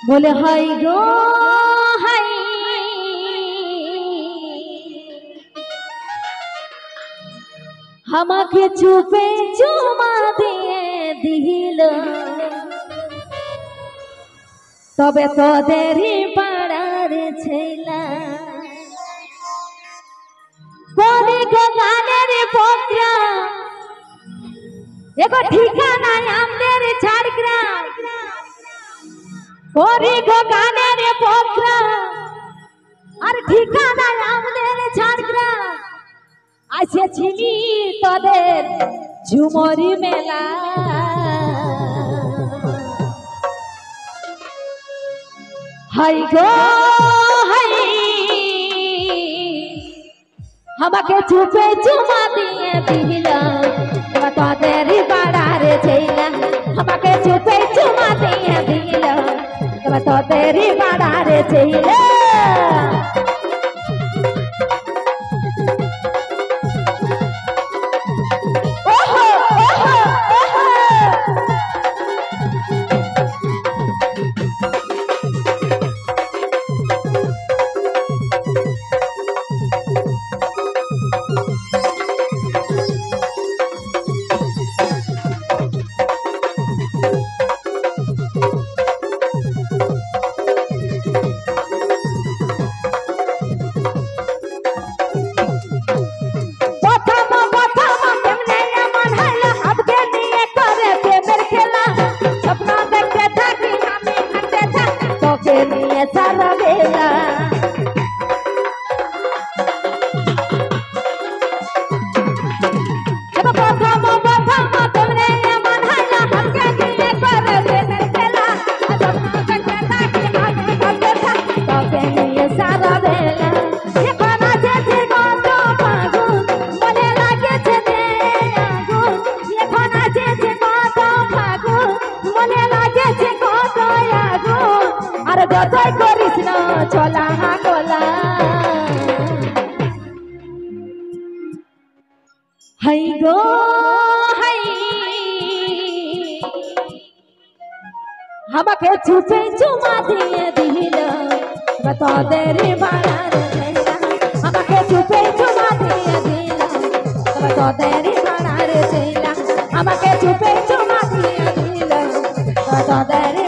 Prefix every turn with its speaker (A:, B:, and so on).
A: বলে হাই গো হাই আমাকে চুপে চুমা দিয়ে দিল তবে তোদেরই পাড়ার ছেলা কোনে গো গানের পোকরা এগো ঠিকানা আমাদের ঝাড়গ্রাম কোনে গো গানের পোকরা আর ঠিকানা আমাদের ঝাড়গ্রাম আসেছিলি তোদের ঝুমরি মেলা হাই গো হাই আমাকে চুপে চুমা দিয়ে দিল তোদের বাড়ার ছেলা আমাকে চুপে চুমা দিয়ে দিল তোদের বাড়ার ছেলা যতই করিস না চলা গলা হাই গো হাই আমাকে চুপে চুমা দিয়ে দিল তোদের বাড়ার ছেলা আমাকে চুপে চুমা দিয়ে দিল তোদের বাড়ার ছেলা আমাকে চুপে চুমা দিয়ে দিল তোদের